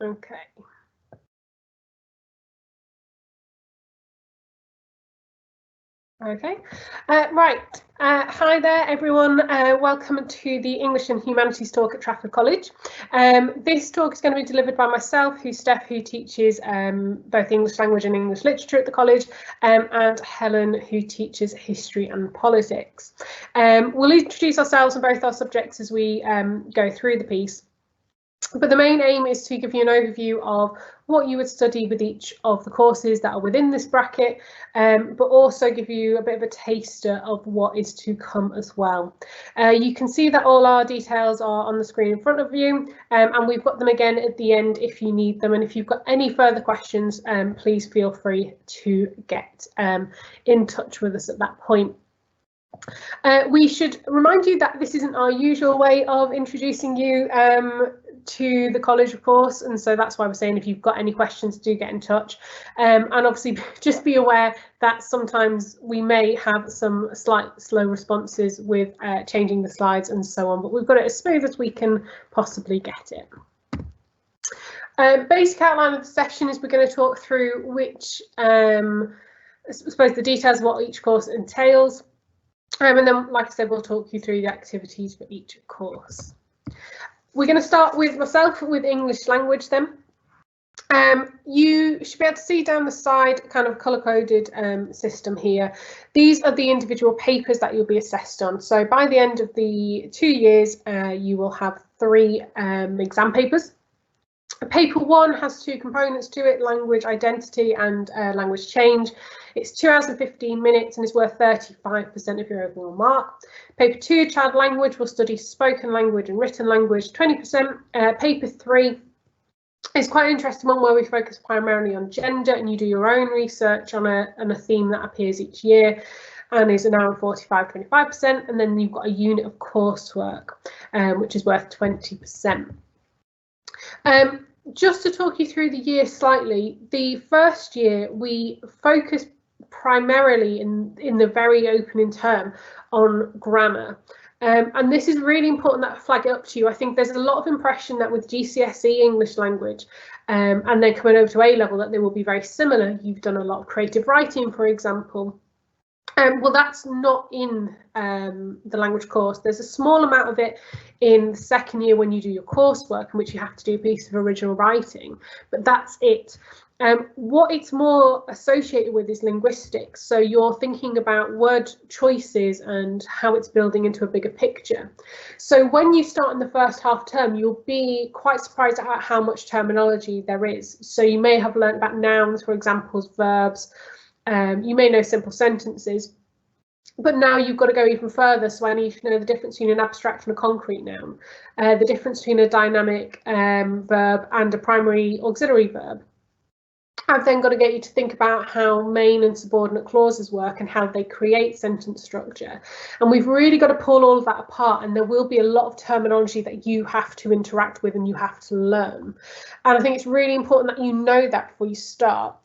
Okay. Okay, right. Hi there, everyone. Welcome to the English and Humanities talk at Trafford College. This talk is going to be delivered by myself, who's Steph, who teaches both English language and English literature at the college, and Helen, who teaches history and politics. We'll introduce ourselves and both our subjects as we go through the piece. But the main aim is to give you an overview of what you would study with each of the courses that are within this bracket, but also give you a bit of a taster of what is to come as well. You can see that all our details are on the screen in front of you, and we've got them again at the end if you need them. And if you've got any further questions, please feel free to get in touch with us at that point. We should remind you that this isn't our usual way of introducing you to the college, of course, and so that's why we're saying if you've got any questions, do get in touch. And obviously just be aware that sometimes we may have some slight slow responses with changing the slides and so on, but we've got it as smooth as we can possibly get it. Basic outline of the session is we're going to talk through which, I suppose, the details of what each course entails. And then, like I said, we'll talk you through the activities for each course. We're going to start with myself with English language then. You should be able to see down the side kind of colour-coded system here. These are the individual papers that you'll be assessed on. So by the end of the 2 years, you will have 3 exam papers. Paper 1 has 2 components to it, language identity and language change. It's 2 hours and 15 minutes and is worth 35% of your overall mark. Paper 2, child language, will study spoken language and written language, 20%. Paper 3 is quite an interesting one where we focus primarily on gender and you do your own research on a theme that appears each year and is an hour and 45, 25%. And then you've got a unit of coursework, which is worth 20%. Just to talk you through the year slightly, the first year we focus primarily in the very opening term on grammar. And this is really important that I flag it up to you. I think there's a lot of impression that with GCSE English language and then coming over to A level that they will be very similar. You've done a lot of creative writing, for example. Well, that's not in the language course. There's a small amount of it in the second year when you do your coursework, in which you have to do a piece of original writing, but that's it. What it's more associated with is linguistics. So you're thinking about word choices and how it's building into a bigger picture. So when you start in the first half term, you'll be quite surprised at how much terminology there is. So you may have learned about nouns, for example, verbs. You may know simple sentences, but now you've got to go even further. So I need to know the difference between an abstract and a concrete noun, the difference between a dynamic verb and a primary auxiliary verb. I've then got to get you to think about how main and subordinate clauses work and how they create sentence structure. And we've really got to pull all of that apart, and there will be a lot of terminology that you have to interact with and you have to learn. And I think it's really important that you know that before you start.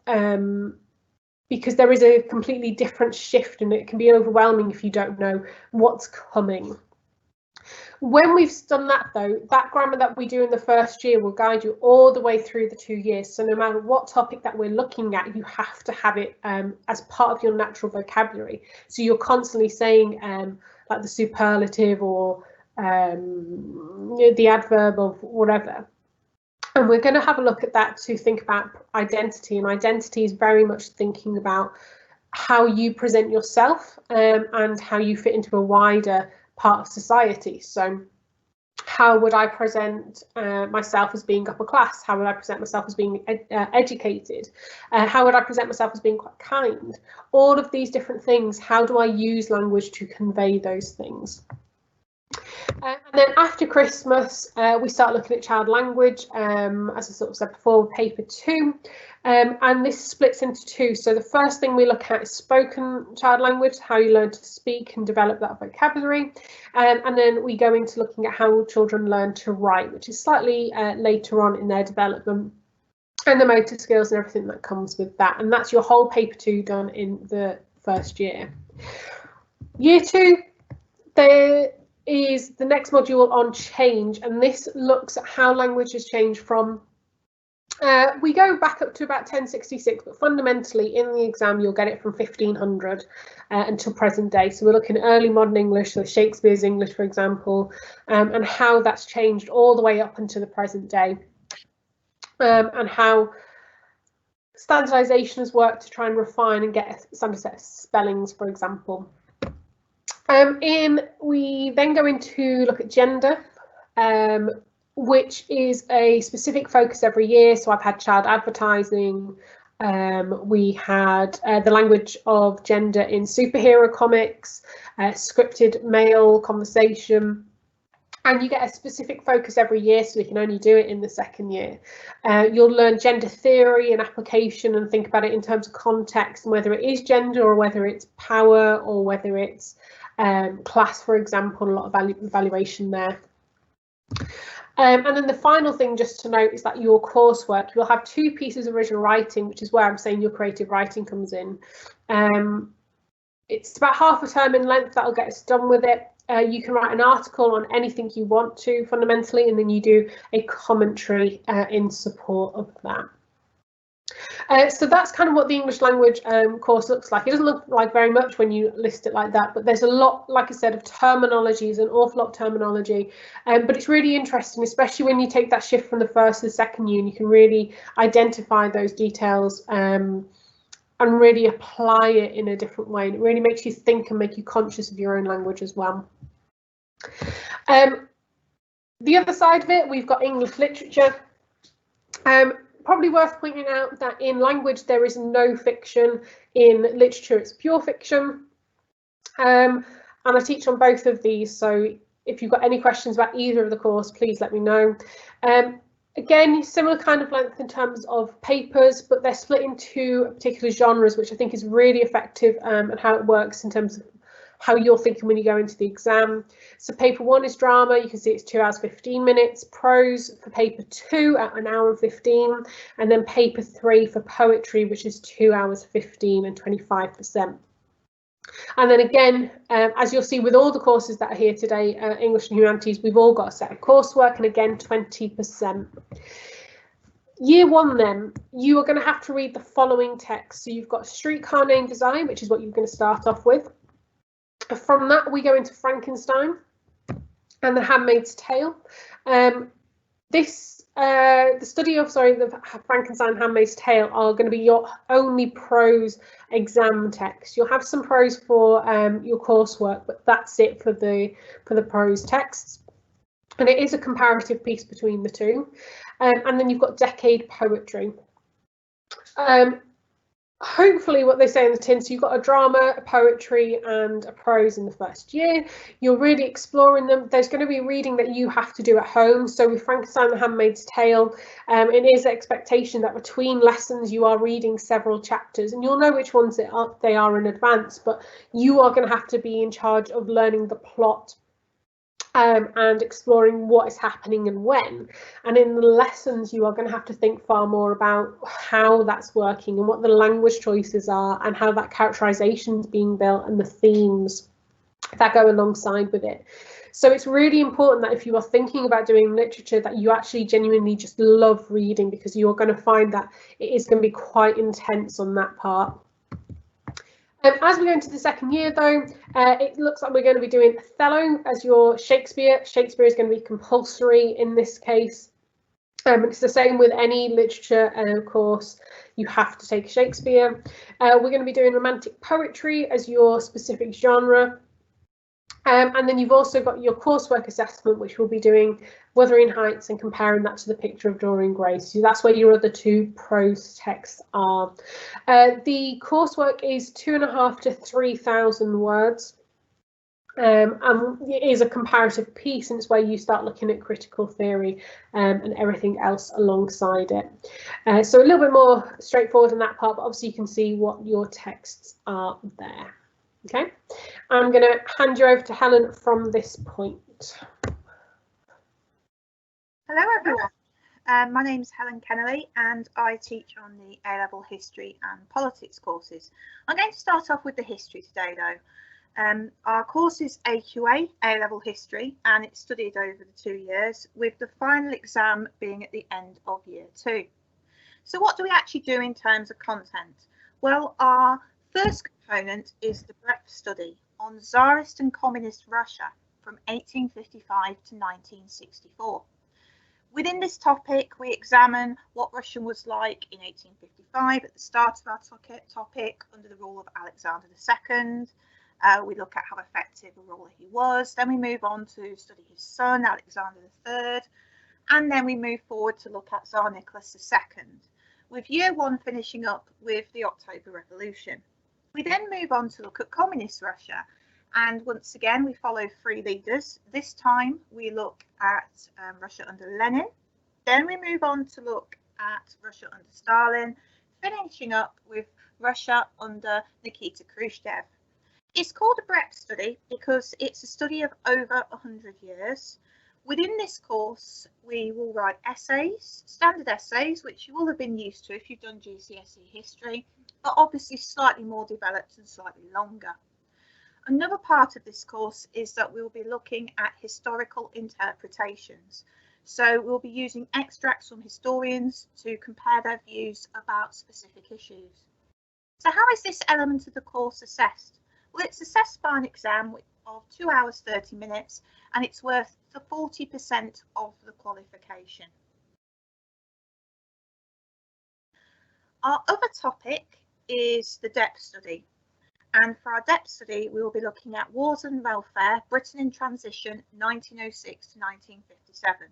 Because there is a completely different shift and it can be overwhelming if you don't know what's coming. When we've done that though, that grammar that we do in the first year will guide you all the way through the 2 years. So no matter what topic that we're looking at, you have to have it as part of your natural vocabulary. So you're constantly saying like the superlative or the adverb of whatever. And we're going to have a look at that to think about identity, and identity is very much thinking about how you present yourself and how you fit into a wider part of society. So how would I present myself as being upper class? How would I present myself as being educated? How would I present myself as being quite kind? All of these different things, how do I use language to convey those things? And then after Christmas, we start looking at child language, as I sort of said before, with paper 2, and this splits into 2. So the first thing we look at is spoken child language, how you learn to speak and develop that vocabulary, and then we go into looking at how children learn to write, which is slightly later on in their development, and the motor skills and everything that comes with that. And that's your whole paper 2 done in the first year. Year 2, there is the next module on change, and this looks at how language has changed from We go back up to about 1066, but fundamentally in the exam you'll get it from 1500 until present day. So we're looking at early modern English, so Shakespeare's English, for example, and how that's changed all the way up until the present day, and how standardization has worked to try and refine and get a standard set of spellings, for example. We then go into look at gender, which is a specific focus every year. So I've had child advertising, we had the language of gender in superhero comics, scripted male conversation, and you get a specific focus every year, so we can only do it in the second year. You'll learn gender theory and application and think about it in terms of context and whether it is gender or whether it's power or whether it's class, for example. A lot of evaluation there. And then the final thing just to note is that your coursework, you'll have 2 pieces of original writing, which is where I'm saying your creative writing comes in. It's about half a term in length. That'll get us done with it. You can write an article on anything you want to fundamentally, and then you do a commentary in support of that. So that's kind of what the English language course looks like. It doesn't look like very much when you list it like that, but there's a lot, like I said, of terminology, there's an awful lot of terminology, but it's really interesting, especially when you take that shift from the first to the second year, and you can really identify those details and really apply it in a different way. And it really makes you think and make you conscious of your own language as well. The other side of it, we've got English literature. Probably worth pointing out that in language there is no fiction. In literature it's pure fiction, and I teach on both of these, so if you've got any questions about either of the course, please let me know. Again, similar kind of length in terms of papers, but they're split into particular genres, which I think is really effective, and how it works in terms of how you're thinking when you go into the exam. So paper 1 is drama. You can see it's 2 hours 15 minutes. Prose for paper 2 at 1 hour and 15, and then paper 3 for poetry, which is 2 hours 15 and 25%. And then again, as you'll see with all the courses that are here today, English and Humanities, we've all got a set of coursework, and again 20%. Year 1 then, you are going to have to read the following text. So you've got A Streetcar Named Desire, which is what you're going to start off with. From that we go into Frankenstein and The Handmaid's Tale. The study of the Frankenstein and Handmaid's Tale are going to be your only prose exam text. You'll have some prose for your coursework, but that's it for the prose texts. And it is a comparative piece between the two. And then you've got decade poetry. Hopefully what they say in the tin, so you've got a drama, a poetry and a prose in the first year. You're really exploring them. There's going to be reading that you have to do at home. So with Frankenstein and the Handmaid's Tale, it is an expectation that between lessons you are reading several chapters, and you'll know which ones they are in advance, but you are going to have to be in charge of learning the plot and exploring what is happening and when. And in the lessons you are going to have to think far more about how that's working and what the language choices are and how that characterization is being built and the themes that go alongside with it. So it's really important that if you are thinking about doing literature, that you actually genuinely just love reading, because you're going to find that it is going to be quite intense on that part. As we go into the second year though, it looks like we're going to be doing Othello as your Shakespeare. Shakespeare is going to be compulsory in this case. It's the same with any literature course, you have to take Shakespeare. We're going to be doing romantic poetry as your specific genre. And then you've also got your coursework assessment, which we'll be doing Wuthering Heights and comparing that to the Picture of Dorian Gray. So that's where your other 2 prose texts are. The coursework is 2,500 to 3,000 words. And it is a comparative piece, and it's where you start looking at critical theory and everything else alongside it. So a little bit more straightforward in that part, but obviously you can see what your texts are there. Okay, I'm going to hand you over to Helen from this point. Hello everyone, my name is Helen Kennelly and I teach on the A-level history and politics courses. I'm going to start off with the history today though. Our course is AQA, A-level history, and it's studied over the 2 years, with the final exam being at the end of year 2. So what do we actually do in terms of content? Well, our first component is the breadth study on Tsarist and Communist Russia from 1855 to 1964. Within this topic, we examine what Russia was like in 1855 at the start of our topic under the rule of Alexander II. We look at how effective a ruler he was. Then we move on to study his son, Alexander III. And then we move forward to look at Tsar Nicholas II, with year one finishing up with the October Revolution. We then move on to look at communist Russia. And once again, we follow three leaders. This time we look at Russia under Lenin. Then we move on to look at Russia under Stalin, finishing up with Russia under Nikita Khrushchev. It's called a breadth study because it's a study of over 100 years. Within this course, we will write essays, standard essays, which you will have been used to if you've done GCSE history, but obviously slightly more developed and slightly longer. Another part of this course is that we'll be looking at historical interpretations. So we'll be using extracts from historians to compare their views about specific issues. So how is this element of the course assessed? Well, it's assessed by an exam of 2 hours 30 minutes, and it's worth the 40% of the qualification. Our other topic is the depth study. And for our depth study, we will be looking at Wars and Welfare, Britain in Transition, 1906 to 1957.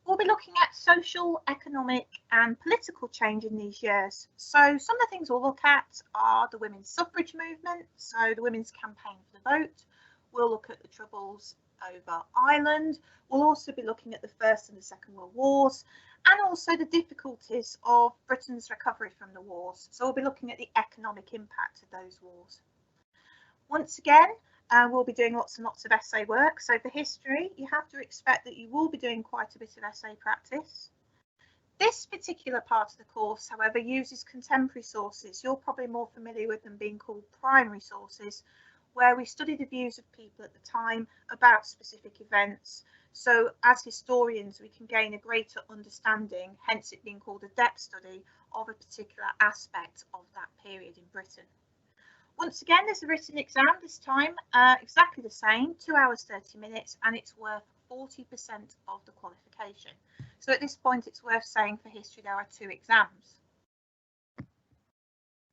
We'll be looking at social, economic and political change in these years. So some of the things we'll look at are the women's suffrage movement, so the women's campaign for the vote. We'll look at the troubles over Ireland. We'll also be looking at the First and the Second World Wars, and also the difficulties of Britain's recovery from the wars. So we'll be looking at the economic impact of those wars. Once again, we'll be doing lots and lots of essay work. So for history, you have to expect that you will be doing quite a bit of essay practice. This particular part of the course, however, uses contemporary sources. You're probably more familiar with them being called primary sources, where we study the views of people at the time about specific events. So as historians, we can gain a greater understanding, hence it being called a depth study, of a particular aspect of that period in Britain. Once again, there's a written exam this time, exactly the same, 2 hours 30 minutes, and it's worth 40% of the qualification. So at this point, it's worth saying for history there are 2 exams.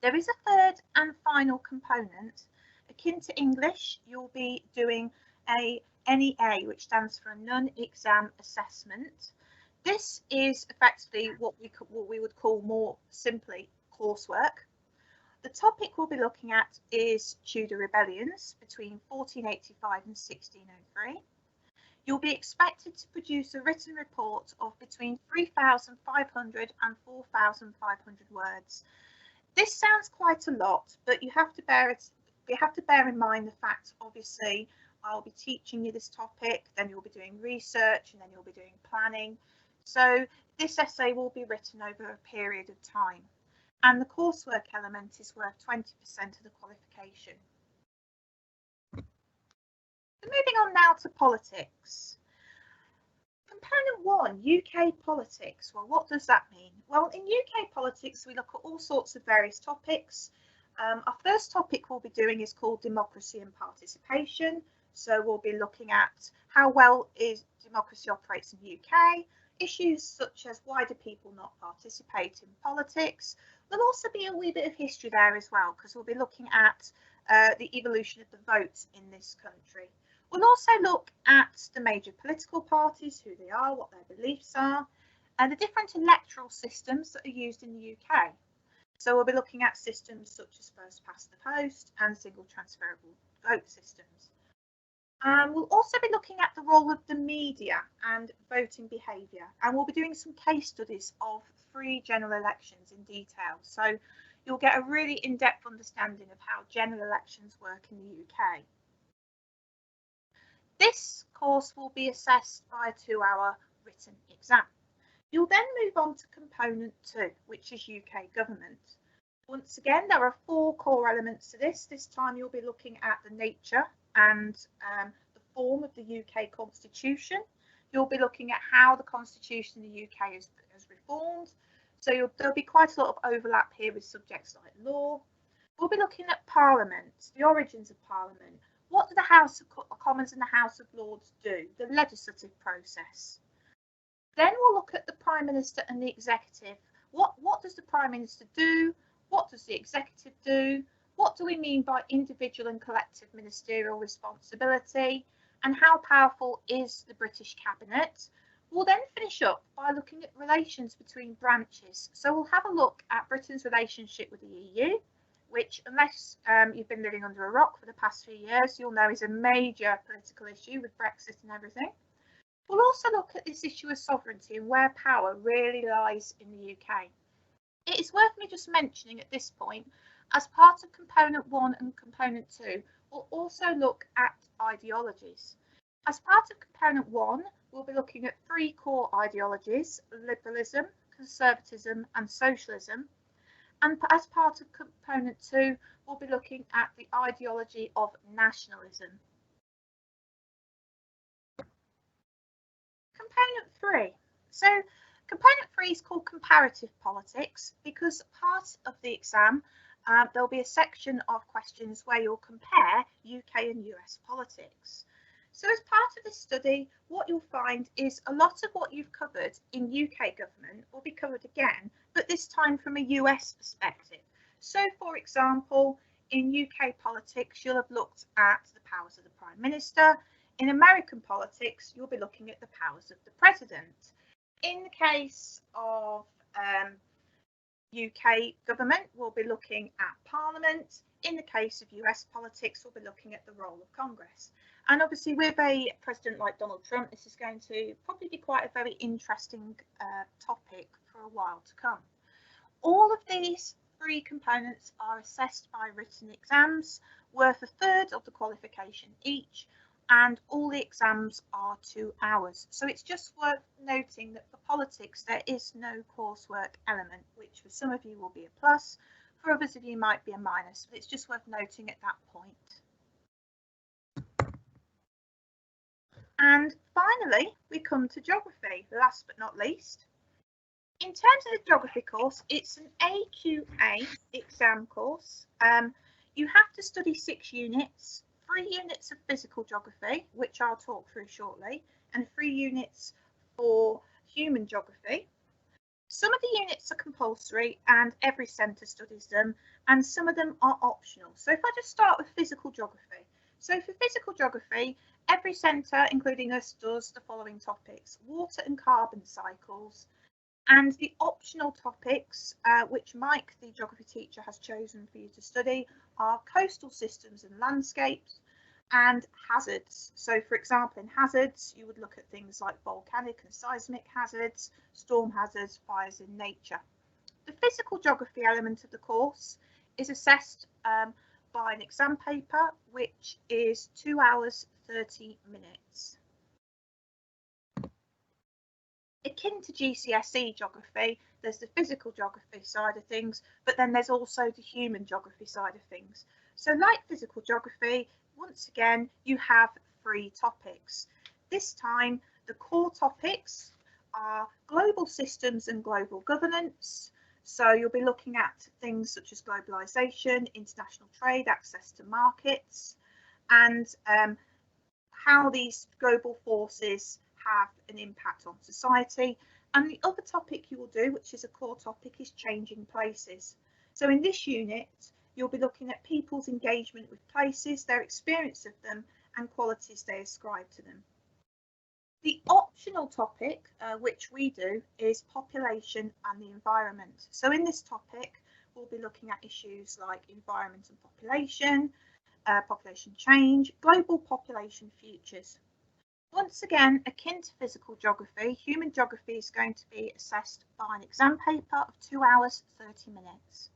There is a third and final component. Akin to English, you'll be doing a NEA, which stands for a non-exam assessment. This is effectively what we would call more simply coursework. The topic we'll be looking at is Tudor rebellions between 1485 and 1603. You'll be expected to produce a written report of between 3,500 and 4,500 words. This sounds quite a lot, but you have to bear in mind the fact, obviously, I'll be teaching you this topic, then you'll be doing research, and then you'll be doing planning. So this essay will be written over a period of time. And the coursework element is worth 20% of the qualification. So moving on now to politics. Component 1, UK politics. Well, what does that mean? Well, in UK politics, we look at all sorts of various topics. Our first topic we'll be doing is called democracy and participation. So we'll be looking at how well democracy operates in the UK, issues such as why do people not participate in politics. There'll also be a wee bit of history there as well, because we'll be looking at the evolution of the vote in this country. We'll also look at the major political parties, who they are, what their beliefs are, and the different electoral systems that are used in the UK. So we'll be looking at systems such as first past the post and single transferable vote systems. We'll also be looking at the role of the media and voting behaviour, and we'll be doing some case studies of 3 general elections in detail. So you'll get a really in-depth understanding of how general elections work in the UK. This course will be assessed by a 2-hour written exam. You'll then move on to component 2, which is UK government. Once again, there are 4 core elements to this. This time you'll be looking at the nature and the form of the UK Constitution. You'll be looking at how the Constitution in the UK has reformed, So there'll be quite a lot of overlap here with subjects like law. We'll be looking at Parliament, the origins of Parliament. What do the House of Commons and the House of Lords do? The legislative process. Then we'll look at the Prime Minister and the Executive. What does the Prime Minister do? What does the Executive do? What do we mean by individual and collective ministerial responsibility? And how powerful is the British Cabinet? We'll then finish up by looking at relations between branches. So we'll have a look at Britain's relationship with the EU, which, unless you've been living under a rock for the past few years, you'll know is a major political issue with Brexit and everything. We'll also look at this issue of sovereignty and where power really lies in the UK. It is worth me just mentioning at this point, as part of Component 1 and Component 2, we'll also look at ideologies. As part of Component 1, we'll be looking at 3 core ideologies: liberalism, conservatism and socialism. And as part of Component 2, we'll be looking at the ideology of nationalism. Component 3. So Component 3 is called comparative politics because part of the exam there'll be a section of questions where you'll compare UK and US politics. So as part of this study, what you'll find is a lot of what you've covered in UK government will be covered again, but this time from a US perspective. So for example, in UK politics, you'll have looked at the powers of the Prime Minister. In American politics, you'll be looking at the powers of the President. In the case of UK government, we'll be looking at Parliament. In the case of US politics, we'll be looking at the role of Congress. And obviously with a president like Donald Trump, this is going to probably be quite a very interesting topic for a while to come. All of these 3 components are assessed by written exams, worth a third of the qualification each, and all the exams are 2 hours. So it's just worth noting that for politics, there is no coursework element, which for some of you will be a plus, for others of you might be a minus, but it's just worth noting at that point. And finally, we come to geography, last but not least. In terms of the geography course, it's an AQA exam course. You have to study 6 units, 3 units of physical geography, which I'll talk through shortly, and 3 units for human geography. Some of the units are compulsory and every centre studies them, and some of them are optional. So if I just start with physical geography. So for physical geography, every centre, including us, does the following topics: water and carbon cycles. And the optional topics, which Mike, the geography teacher, has chosen for you to study, are coastal systems and landscapes and hazards. So for example, in hazards, you would look at things like volcanic and seismic hazards, storm hazards, fires in nature. The physical geography element of the course is assessed by an exam paper, which is 2 hours 30 minutes. Akin to GCSE geography, there's the physical geography side of things, but then there's also the human geography side of things. So like physical geography, once again, you have 3 topics. This time, the core topics are global systems and global governance. So you'll be looking at things such as globalisation, international trade, access to markets, and how these global forces have an impact on society. And the other topic you will do, which is a core topic, is changing places. So in this unit, you'll be looking at people's engagement with places, their experience of them, and qualities they ascribe to them. The optional topic, which we do, is population and the environment. So in this topic, we'll be looking at issues like environment and population, population change, global population futures. Once again, akin to physical geography, human geography is going to be assessed by an exam paper of 2 hours 30 minutes.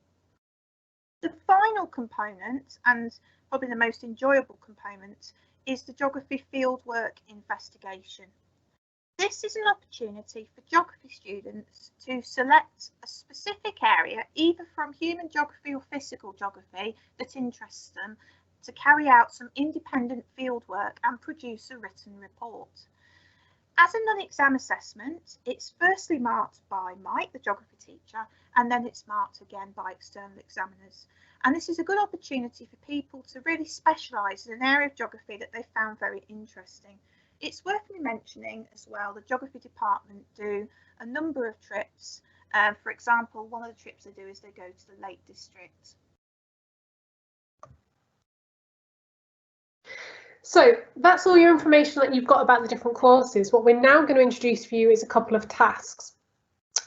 The final component, and probably the most enjoyable component, is the geography fieldwork investigation. This is an opportunity for geography students to select a specific area, either from human geography or physical geography, that interests them, to carry out some independent fieldwork and produce a written report. As a non-exam assessment, it's firstly marked by Mike, the geography teacher, and then it's marked again by external examiners. And this is a good opportunity for people to really specialise in an area of geography that they found very interesting. It's worth me mentioning as well, the geography department do a number of trips. For example, one of the trips they do is they go to the Lake District. So that's all your information that you've got about the different courses. What we're now going to introduce for you is a couple of tasks.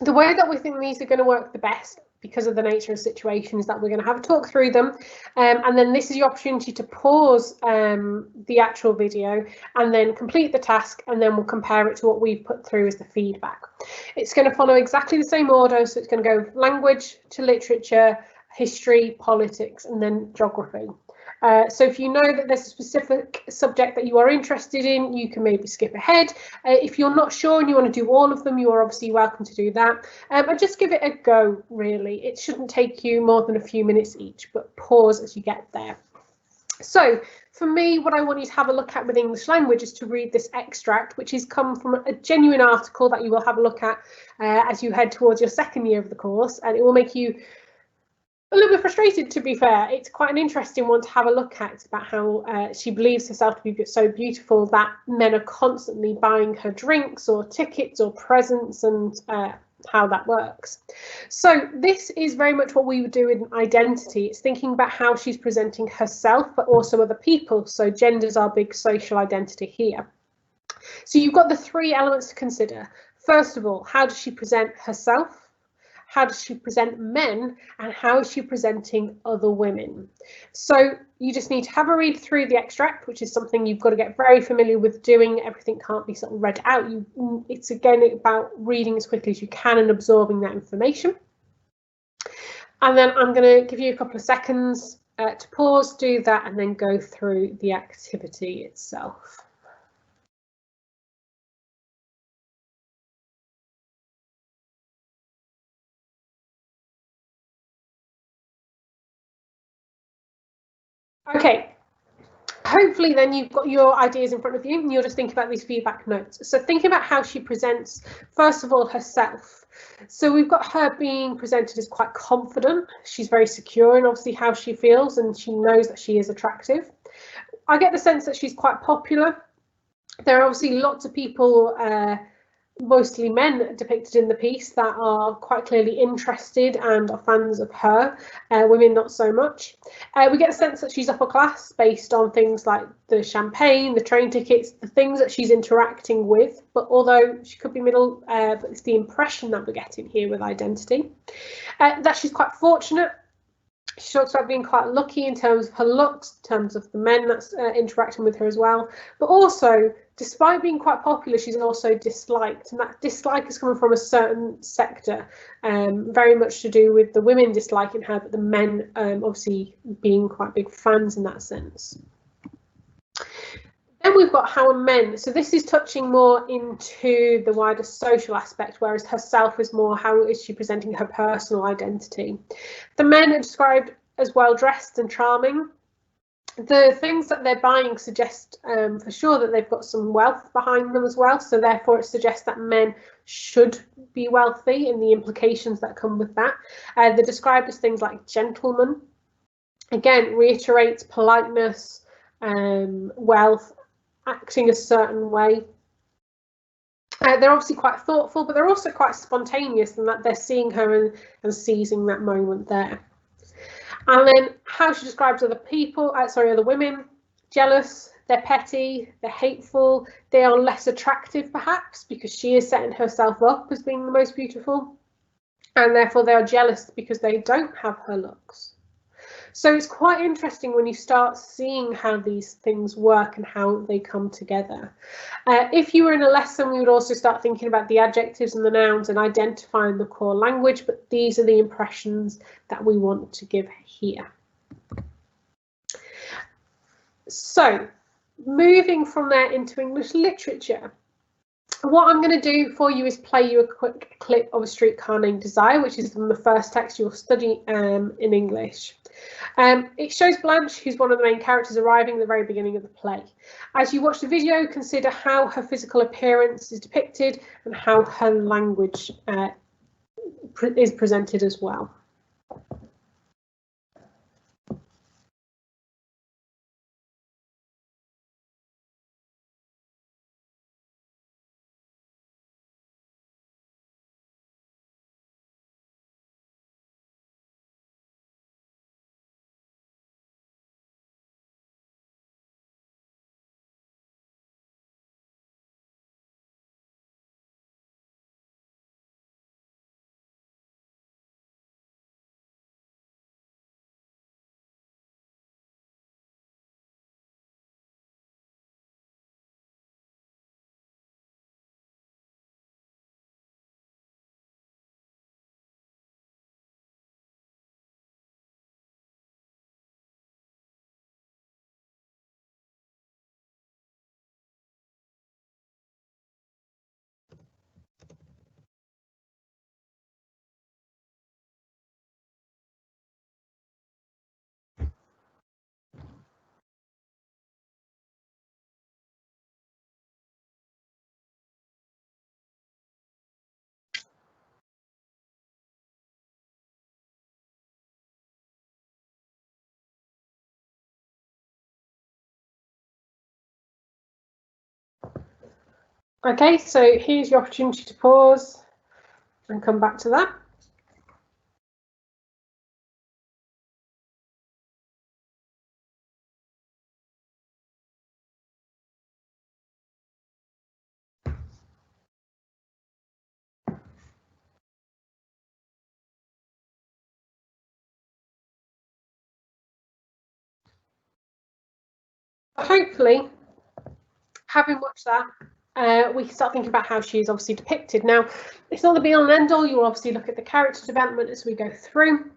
The way that we think these are going to work the best, because of the nature of situations, that we're going to have a talk through them, and then this is your opportunity to pause the actual video and then complete the task, and then we'll compare it to what we've put through as the feedback. It's going to follow exactly the same order, so it's going to go language to literature, history, politics, and then geography. So if you know that there's a specific subject that you are interested in, you can maybe skip ahead. If you're not sure and you want to do all of them, you are obviously welcome to do that. And just give it a go, really. It shouldn't take you more than a few minutes each, but pause as you get there. So for me, what I want you to have a look at with English language is to read this extract, which has come from a genuine article that you will have a look at as you head towards your second year of the course, and it will make you a little bit frustrated, to be fair. It's quite an interesting one to have a look at. It's about how she believes herself to be so beautiful that men are constantly buying her drinks or tickets or presents, and how that works. So this is very much what we would do in identity. It's thinking about how she's presenting herself, but also other people. So gender's our big social identity here. So you've got the three elements to consider. First of all, how does she present herself? How does she present men, and how is she presenting other women? So you just need to have a read through the extract, which is something you've got to get very familiar with doing. Everything can't be sort of read out. It's again about reading as quickly as you can and absorbing that information. And then I'm going to give you a couple of seconds to pause, do that, and then go through the activity itself. Okay, hopefully then you've got your ideas in front of you and you'll just think about these feedback notes. So think about how she presents, first of all, herself. So we've got her being presented as quite confident. She's very secure in obviously how she feels, and she knows that she is attractive. I get the sense that she's quite popular. There are obviously lots of people, mostly men depicted in the piece, that are quite clearly interested and are fans of her. Women not so much. We get a sense that she's upper class based on things like the champagne, the train tickets, the things that she's interacting with, but although she could be middle, but it's the impression that we're getting here with identity. That she's quite fortunate. She talks about being quite lucky in terms of her looks, in terms of the men that's interacting with her as well. But also, despite being quite popular, she's also disliked. And that dislike is coming from a certain sector, very much to do with the women disliking her, but the men obviously being quite big fans in that sense. Then we've got how are men. So this is touching more into the wider social aspect, whereas herself is more how is she presenting her personal identity. The men are described as well dressed and charming. The things that they're buying suggest for sure that they've got some wealth behind them as well. So therefore it suggests that men should be wealthy, and the implications that come with that. They're described as things like gentlemen. Again, reiterates politeness, wealth, acting a certain way. They're obviously quite thoughtful, but they're also quite spontaneous in that they're seeing her and seizing that moment there. And then how she describes other people, other women: jealous, they're petty, they're hateful, they are less attractive perhaps because she is setting herself up as being the most beautiful, and therefore they are jealous because they don't have her looks. So it's quite interesting when you start seeing how these things work and how they come together. If you were in a lesson, we would also start thinking about the adjectives and the nouns and identifying the core language, but these are the impressions that we want to give here. So moving from there into English literature. What I'm going to do for you is play you a quick clip of A Streetcar Named Desire, which is from the first text you'll study in English. It shows Blanche, who's one of the main characters, arriving at the very beginning of the play. As you watch the video, consider how her physical appearance is depicted and how her language is presented as well. Okay, so here's your opportunity to pause and come back to that. Hopefully, having watched that, we can start thinking about how she's obviously depicted. Now, it's not the be all and end all. You'll obviously look at the character development as we go through.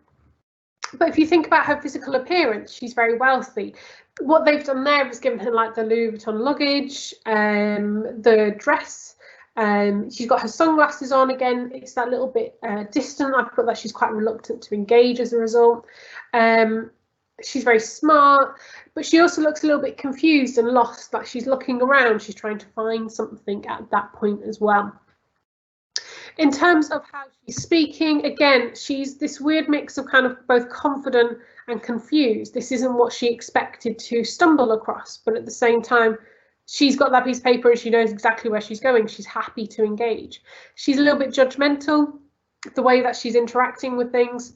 But if you think about her physical appearance, she's very wealthy. What they've done there is given her like the Louis Vuitton luggage, the dress. She's got her sunglasses on again. It's that little bit distant. I've put that she's quite reluctant to engage as a result. She's very smart, but she also looks a little bit confused and lost, like she's looking around. She's trying to find something at that point as well. In terms of how she's speaking, again, she's this weird mix of kind of both confident and confused. This isn't what she expected to stumble across, but at the same time, she's got that piece of paper and she knows exactly where she's going. She's happy to engage. She's a little bit judgmental, the way that she's interacting with things,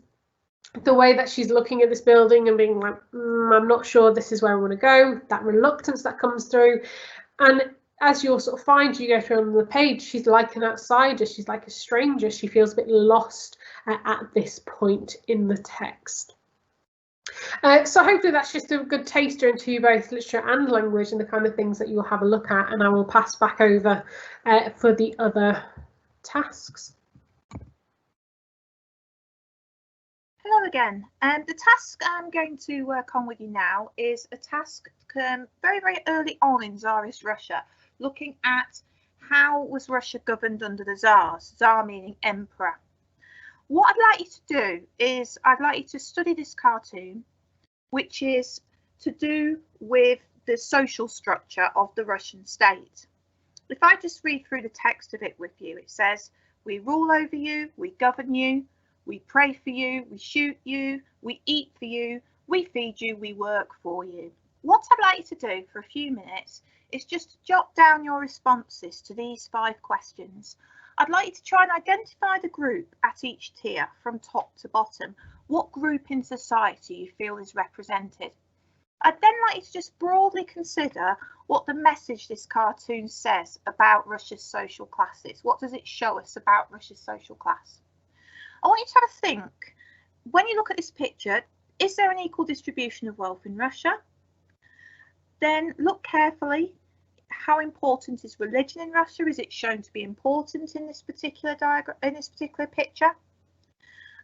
the way that she's looking at this building and being like, I'm not sure this is where I want to go, that reluctance that comes through. And as you'll sort of find, you go through on the page, she's like an outsider, she's like a stranger, she feels a bit lost at this point in the text. So hopefully that's just a good taster into both literature and language and the kind of things that you'll have a look at, and I will pass back over for the other tasks. Hello again. The task I'm going to work on with you now is a task very, very early on in Tsarist Russia, looking at how was Russia governed under the Tsars, Tsar meaning emperor. What I'd like you to do is I'd like you to study this cartoon, which is to do with the social structure of the Russian state. If I just read through the text of it with you, it says, we rule over you, we govern you, we pray for you, we shoot you, we eat for you, we feed you, we work for you. What I'd like you to do for a few minutes is just to jot down your responses to these 5 questions. I'd like you to try and identify the group at each tier from top to bottom. What group in society you feel is represented. I'd then like you to just broadly consider what the message this cartoon says about Russia's social classes. What does it show us about Russia's social class? I want you to have a think. When you look at this picture, is there an equal distribution of wealth in Russia? Then look carefully. How important is religion in Russia? Is it shown to be important in this particular diagram, in this particular picture?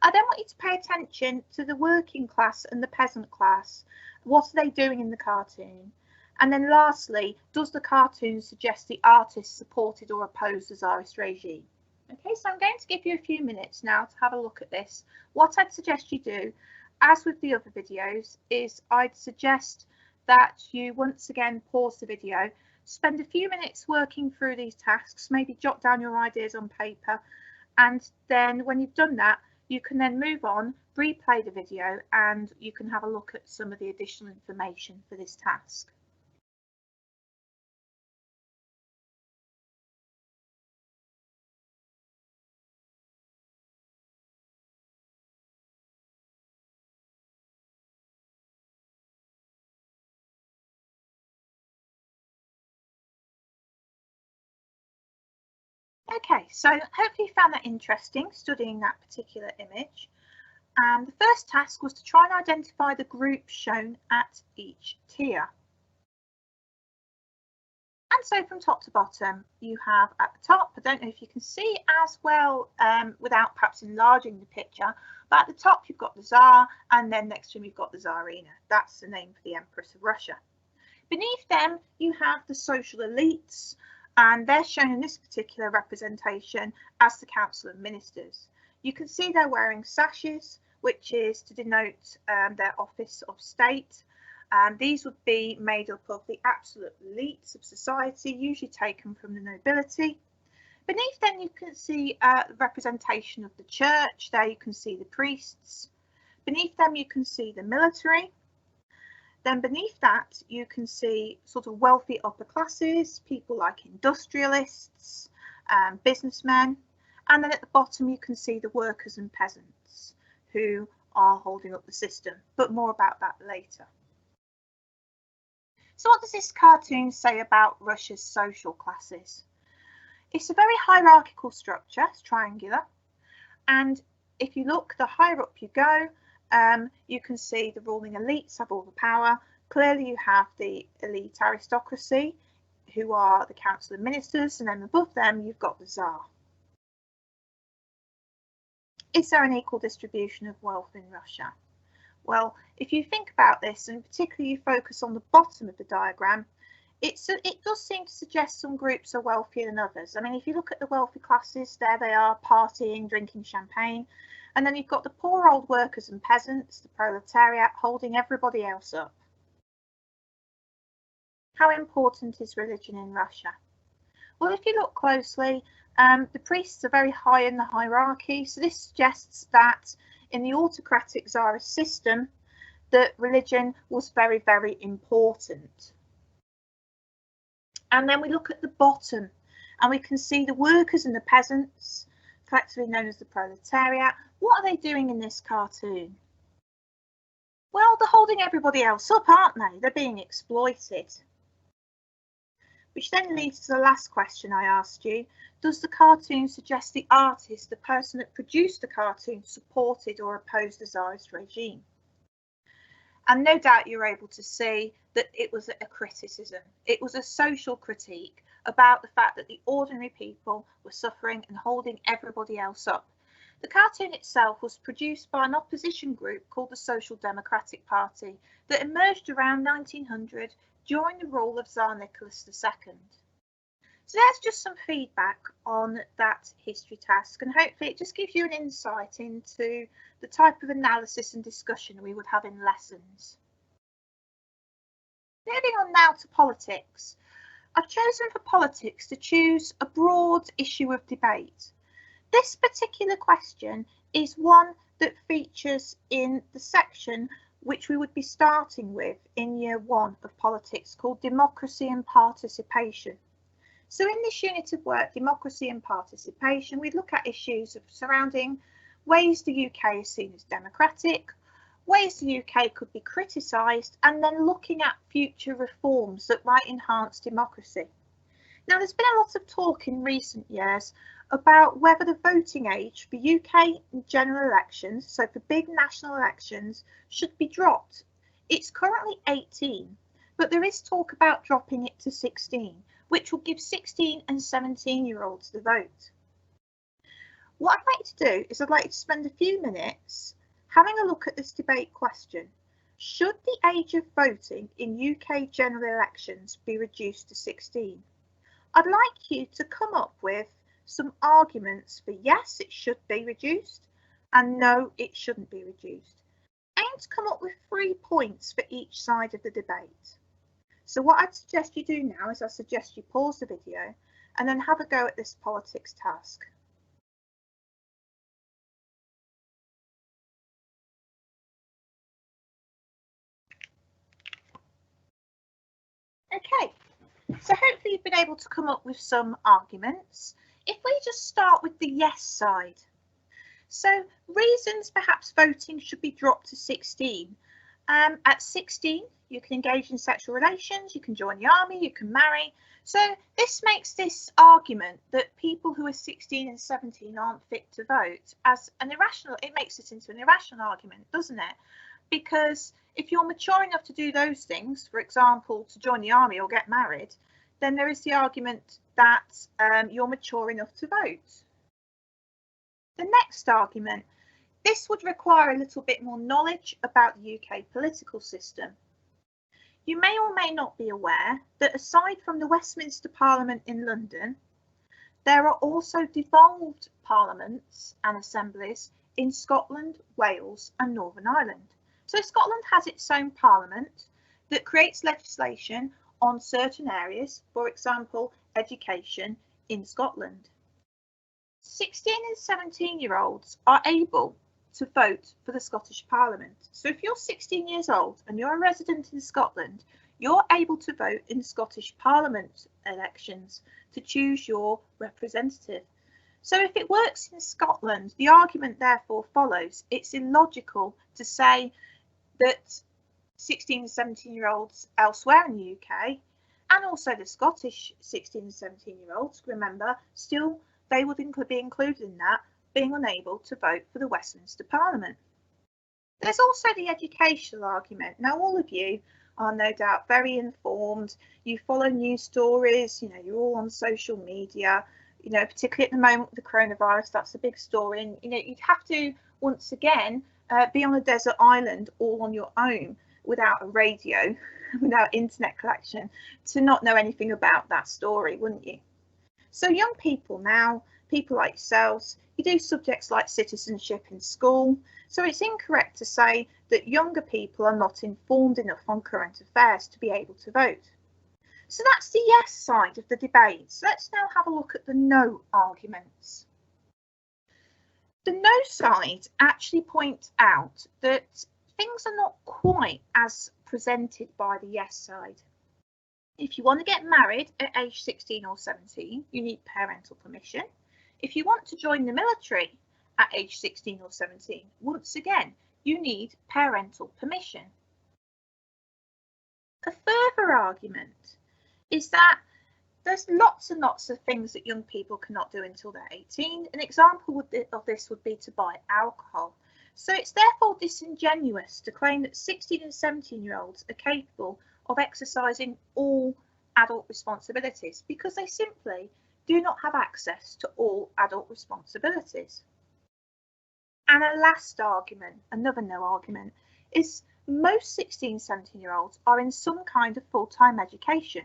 I then want you to pay attention to the working class and the peasant class. What are they doing in the cartoon? And then lastly, does the cartoon suggest the artist supported or opposed the Tsarist regime? Okay, so I'm going to give you a few minutes now to have a look at this. What I'd suggest you do, as with the other videos, is I'd suggest that you once again pause the video, spend a few minutes working through these tasks, maybe jot down your ideas on paper, and then when you've done that, you can then move on, replay the video, and you can have a look at some of the additional information for this task. Okay, so hopefully you found that interesting, studying that particular image. The first task was to try and identify the groups shown at each tier. And so from top to bottom, you have at the top, I don't know if you can see as well without perhaps enlarging the picture, but at the top you've got the Tsar, and then next to him you've got the Tsarina. That's the name for the Empress of Russia. Beneath them, you have the social elites, and they're shown in this particular representation as the Council of Ministers. You can see they're wearing sashes, which is to denote their office of state. These would be made up of the absolute elites of society, usually taken from the nobility. Beneath them, you can see a representation of the church. There you can see the priests. Beneath them, you can see the military. Then beneath that, you can see sort of wealthy upper classes, people like industrialists, businessmen. And then at the bottom, you can see the workers and peasants who are holding up the system, but more about that later. So what does this cartoon say about Russia's social classes? It's a very hierarchical structure, it's triangular. And if you look, the higher up you go, you can see the ruling elites have all the power. Clearly you have the elite aristocracy, who are the Council of Ministers, and then above them you've got the Tsar. Is there an equal distribution of wealth in Russia? Well, if you think about this, and particularly you focus on the bottom of the diagram, it does seem to suggest some groups are wealthier than others. I mean, if you look at the wealthy classes, there they are partying, drinking champagne. And then you've got the poor old workers and peasants, the proletariat, holding everybody else up. How important is religion in Russia? Well, if you look closely, the priests are very high in the hierarchy. So this suggests that in the autocratic czarist system, that religion was very, very important. And then we look at the bottom and we can see the workers and the peasants, collectively known as the proletariat. What are they doing in this cartoon? Well, they're holding everybody else up, aren't they? They're being exploited. Which then leads to the last question I asked you. Does the cartoon suggest the artist, the person that produced the cartoon, supported or opposed the Tsarist regime? And no doubt you're able to see that it was a criticism. It was a social critique about the fact that the ordinary people were suffering and holding everybody else up. The cartoon itself was produced by an opposition group called the Social Democratic Party that emerged around 1900 during the rule of Tsar Nicholas II. So that's just some feedback on that history task, and hopefully it just gives you an insight into the type of analysis and discussion we would have in lessons. Moving on now to politics. I've chosen for politics to choose a broad issue of debate. This particular question is one that features in the section which we would be starting with in year 1 of politics, called Democracy and Participation. So in this unit of work, Democracy and Participation, we look at issues surrounding ways the UK is seen as democratic, ways the UK could be criticised, and then looking at future reforms that might enhance democracy. Now, there's been a lot of talk in recent years about whether the voting age for UK general elections, so for big national elections, should be dropped. It's currently 18, but there is talk about dropping it to 16, which will give 16 and 17-year-olds the vote. What I'd like to do is I'd like to spend a few minutes having a look at this debate question. Should the age of voting in UK general elections be reduced to 16? I'd like you to come up with some arguments for yes, it should be reduced, and no, it shouldn't be reduced. aim to come up with 3 points for each side of the debate. So what I'd suggest you do now is I suggest you pause the video and then have a go at this politics task. Okay, so hopefully you've been able to come up with some arguments. If we just start with the yes side. So reasons perhaps voting should be dropped to 16. At 16, you can engage in sexual relations, you can join the army, you can marry. So this makes this argument that people who are 16 and 17 aren't fit to vote as an irrational, it makes it into an irrational argument, doesn't it? Because if you're mature enough to do those things, for example, to join the army or get married, then there is the argument that you're mature enough to vote. The next argument, this would require a little bit more knowledge about the UK political system. You may or may not be aware that aside from the Westminster Parliament in London, there are also devolved parliaments and assemblies in Scotland, Wales and Northern Ireland. So Scotland has its own parliament that creates legislation on certain areas, for example, education in Scotland. 16 and 17-year-olds are able to vote for the Scottish Parliament. So if you're 16 years old and you're a resident in Scotland, you're able to vote in Scottish Parliament elections to choose your representative. So if it works in Scotland, the argument therefore follows. It's illogical to say that 16 and 17-year-olds elsewhere in the UK, and also the Scottish 16 and 17-year-olds, remember, still they would be included in that, being unable to vote for the Westminster Parliament. There's also the educational argument. Now, all of you are no doubt very informed. You follow news stories, you know, you're all on social media, you know, particularly at the moment with the coronavirus, that's a big story. And, you know, you'd have to, once again, be on a desert island all on your own without a radio, without internet connection, to not know anything about that story, wouldn't you? So young people now, people like yourselves, you do subjects like citizenship in school, so it's incorrect to say that younger people are not informed enough on current affairs to be able to vote. So that's the yes side of the debate. So let's now have a look at the no arguments. The no side actually points out that things are not quite as presented by the yes side. If you want to get married at age 16 or 17, you need parental permission. If you want to join the military at age 16 or 17, once again, you need parental permission. A further argument is that there's lots and lots of things that young people cannot do until they're 18. An example of this would be to buy alcohol. So it's therefore disingenuous to claim that 16 and 17-year-olds are capable of exercising all adult responsibilities because they simply do not have access to all adult responsibilities. And a last argument, another no argument, is most 16, 17-year-olds are in some kind of full-time education,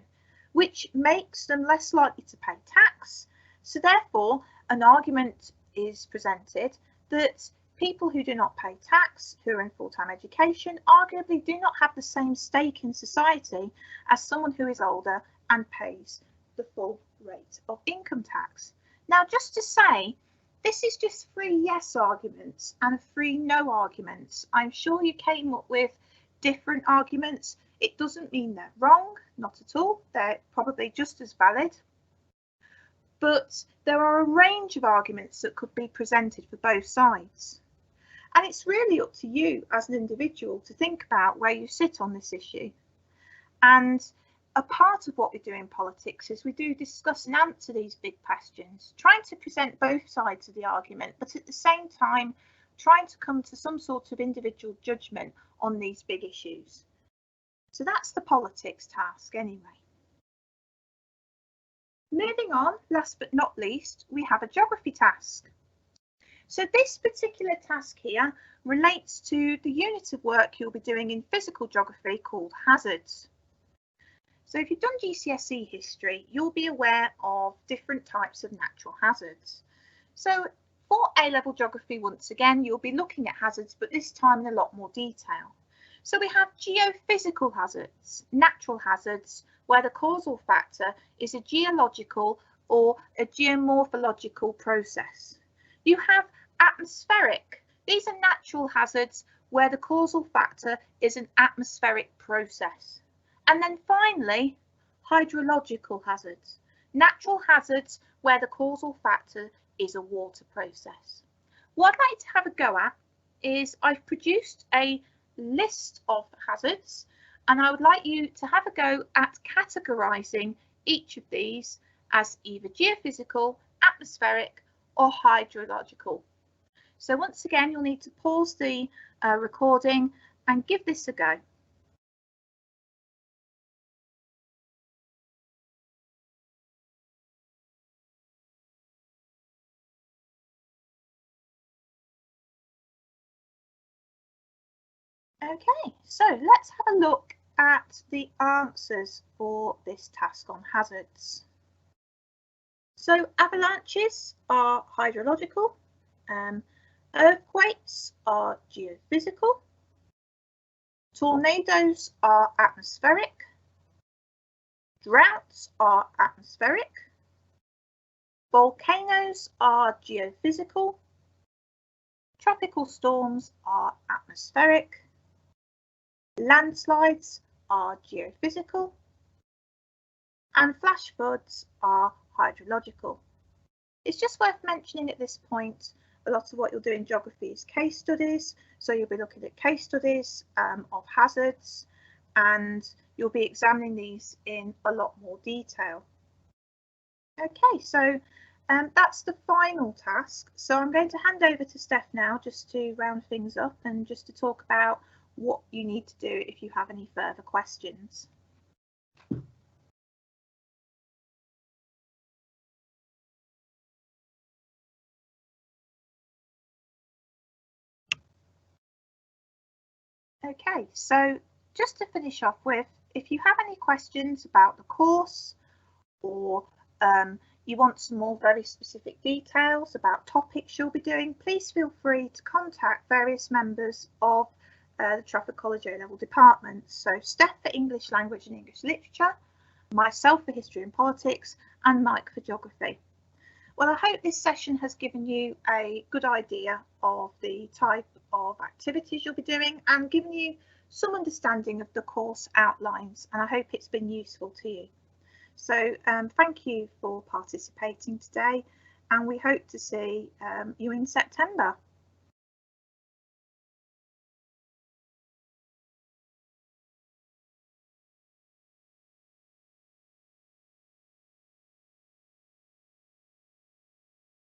which makes them less likely to pay tax. So therefore, an argument is presented that people who do not pay tax, who are in full-time education, arguably do not have the same stake in society as someone who is older and pays the full rate of income tax. Now, just to say, this is just 3 yes arguments and 3 no arguments. I'm sure you came up with different arguments. It doesn't mean they're wrong, not at all. They're probably just as valid. But there are a range of arguments that could be presented for both sides. And it's really up to you as an individual to think about where you sit on this issue. And a part of what we do in politics is we do discuss and answer these big questions, trying to present both sides of the argument, but at the same time, trying to come to some sort of individual judgment on these big issues. So that's the politics task anyway. Moving on, last but not least, we have a geography task. So this particular task here relates to the unit of work you'll be doing in physical geography called hazards. So if you've done GCSE history, you'll be aware of different types of natural hazards. So For A-level geography, once again, you'll be looking at hazards, but this time in a lot more detail. So we have geophysical hazards, natural hazards, where the causal factor is a geological or a geomorphological process. You have atmospheric. These are natural hazards where the causal factor is an atmospheric process. And then finally, hydrological hazards. Natural hazards where the causal factor is a water process. What I'd like to have a go at is I've produced a list of hazards, and I would like you to have a go at categorising each of these as either geophysical, atmospheric or hydrological. So once again, you'll need to pause the recording and give this a go. Okay, so let's have a look at the answers for this task on hazards. So avalanches are hydrological, earthquakes are geophysical, tornadoes are atmospheric, droughts are atmospheric, volcanoes are geophysical, tropical storms are atmospheric, landslides are geophysical, and flash floods are hydrological. It's just worth mentioning at this point, a lot of what you'll do in geography is case studies. So you'll be looking at case studies of hazards, and you'll be examining these in a lot more detail. Okay, so that's the final task. So I'm going to hand over to Steph now just to round things up and just to talk about what you need to do if you have any further questions. Okay, so just to finish off with, if you have any questions about the course, or you want some more very specific details about topics you'll be doing, please feel free to contact various members of the Trafford College A-level departments. So Steph for English Language and English Literature, myself for History and Politics, and Mike for Geography. Well, I hope this session has given you a good idea of the type of activities you'll be doing and given you some understanding of the course outlines, and I hope it's been useful to you. So thank you for participating today, and we hope to see you in September.